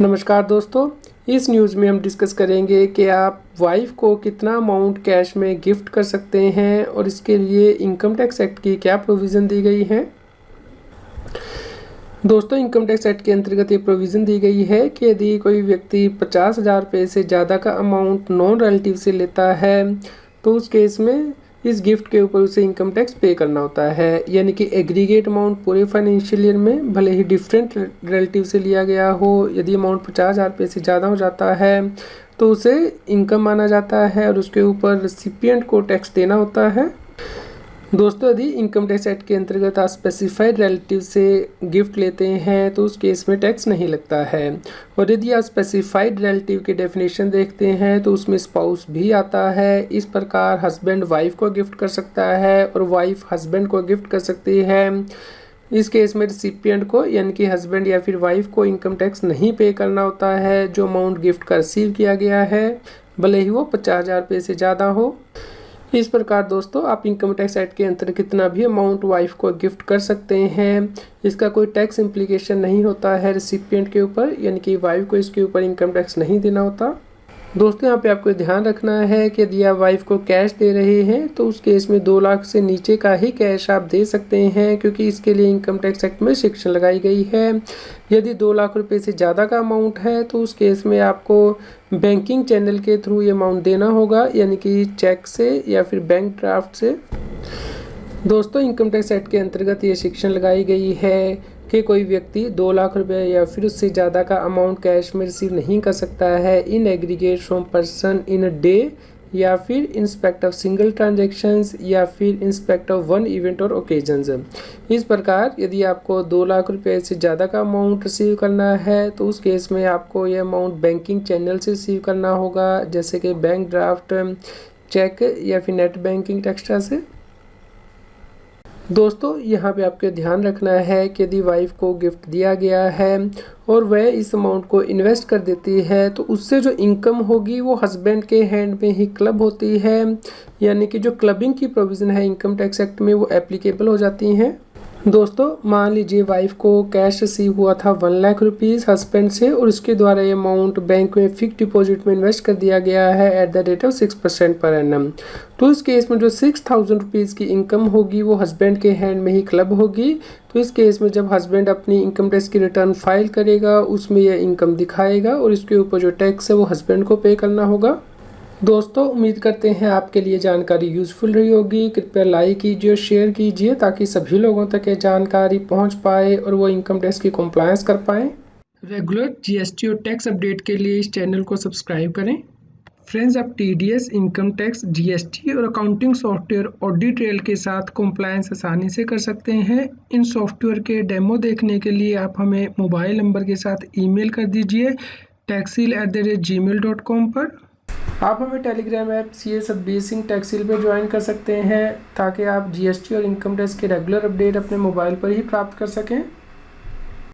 नमस्कार दोस्तों, इस न्यूज़ में हम डिस्कस करेंगे कि आप वाइफ को कितना अमाउंट कैश में गिफ्ट कर सकते हैं और इसके लिए इनकम टैक्स एक्ट की क्या प्रोविज़न दी गई है। दोस्तों, इनकम टैक्स एक्ट के अंतर्गत ये प्रोविज़न दी गई है कि यदि कोई व्यक्ति 50,000 रुपये से ज़्यादा का अमाउंट नॉन रिलेटिव से लेता है तो उस केस में इस गिफ्ट के ऊपर उसे इनकम टैक्स पे करना होता है। यानी कि एग्रीगेट अमाउंट पूरे फाइनेंशियल ईयर में भले ही डिफरेंट रिलेटिव से लिया गया हो, यदि अमाउंट 50,000 रुपये से ज़्यादा हो जाता है तो उसे इनकम माना जाता है और उसके ऊपर रिसिपिएंट को टैक्स देना होता है। दोस्तों, यदि इनकम टैक्स एक्ट के अंतर्गत आप स्पेसिफाइड रिलेटिव से गिफ्ट लेते हैं तो उस केस में टैक्स नहीं लगता है। और यदि आप स्पेसिफाइड रिलेटिव की डेफिनेशन देखते हैं तो उसमें स्पाउस भी आता है। इस प्रकार हस्बैंड वाइफ को गिफ्ट कर सकता है और वाइफ हस्बैंड को गिफ्ट कर सकती है। इस केस में रिसिपिएंट को यानी कि हस्बैंड या फिर वाइफ को इनकम टैक्स नहीं पे करना होता है जो अमाउंट गिफ्ट का रिसीव किया गया है, भले ही वो 50,000 रुपये से ज़्यादा हो। इस प्रकार दोस्तों, आप इनकम टैक्स एक्ट के अंतर्गत कितना भी अमाउंट वाइफ को गिफ्ट कर सकते हैं। इसका कोई टैक्स इम्प्लीकेशन नहीं होता है रिसिपिएंट के ऊपर, यानी कि वाइफ को इसके ऊपर इनकम टैक्स नहीं देना होता। दोस्तों, यहाँ पे आपको ध्यान रखना है कि यदि आप वाइफ को कैश दे रहे हैं तो उस केस में 2 लाख से नीचे का ही कैश आप दे सकते हैं, क्योंकि इसके लिए इनकम टैक्स एक्ट में सेक्शन लगाई गई है। यदि 2 लाख रुपए से ज़्यादा का अमाउंट है तो उस केस में आपको बैंकिंग चैनल के थ्रू ये अमाउंट देना होगा, यानी कि चेक से या फिर बैंक ड्राफ्ट से। दोस्तों, इनकम टैक्स एक्ट के अंतर्गत ये सेक्शन लगाई गई है कि कोई व्यक्ति 2 लाख रुपए या फिर उससे ज़्यादा का अमाउंट कैश में रिसीव नहीं कर सकता है in aggregate from person in a day, या फिर इंस्पेक्ट ऑफ सिंगल ट्रांजैक्शंस, या फिर इंस्पेक्ट ऑफ वन इवेंट और ओकेजन्स। इस प्रकार यदि आपको 2 लाख रुपए से ज़्यादा का अमाउंट रिसीव करना है तो उस केस में आपको यह अमाउंट बैंकिंग चैनल से रिसीव करना होगा, जैसे कि बैंक ड्राफ्ट, चेक या फिर नेट बैंकिंग एक्स्ट्रा से। दोस्तों, यहाँ पे आपको ध्यान रखना है कि यदि वाइफ को गिफ्ट दिया गया है और वह इस अमाउंट को इन्वेस्ट कर देती है तो उससे जो इनकम होगी वो हस्बैंड के हैंड में ही क्लब होती है, यानी कि जो क्लबिंग की प्रोविज़न है इनकम टैक्स एक्ट में वो एप्लीकेबल हो जाती हैं। दोस्तों, मान लीजिए वाइफ को कैश रिसीव हुआ था 1 लाख रुपीज़ हस्बैंड से और उसके द्वारा ये अमाउंट बैंक में फिक्स डिपॉजिट में इन्वेस्ट कर दिया गया है at the rate of 6% per annum. तो इस केस में जो 6,000 रुपीज़ की इनकम होगी वो हस्बैंड के हैंड में ही क्लब होगी। तो इस केस में जब हस्बैंड अपनी इनकम टैक्स की रिटर्न फाइल करेगा उसमें यह इनकम दिखाएगा और इसके ऊपर जो टैक्स है वो हस्बैंड को पे करना होगा। दोस्तों, उम्मीद करते हैं आपके लिए जानकारी यूज़फुल रही होगी। कृपया लाइक कीजिए और शेयर कीजिए ताकि सभी लोगों तक ये जानकारी पहुंच पाए और वो इनकम टैक्स की कंप्लायंस कर पाएँ। रेगुलर जीएसटी और टैक्स अपडेट के लिए इस चैनल को सब्सक्राइब करें। फ्रेंड्स, आप टीडीएस, इनकम टैक्स, जीएसटी और अकाउंटिंग सॉफ्टवेयर ऑडिट ट्रेल के साथ कंप्लायंस आसानी से कर सकते हैं। इन सॉफ्टवेयर के डेमो देखने के लिए आप हमें मोबाइल नंबर के साथ ईमेल कर दीजिए taxil@gmail.com पर। आप हमें Telegram app CA Satbir Singh Taxil पर ज्वाइन कर सकते हैं ताकि आप जीएसटी और इनकम टैक्स के रेगुलर अपडेट अपने मोबाइल पर ही प्राप्त कर सकें।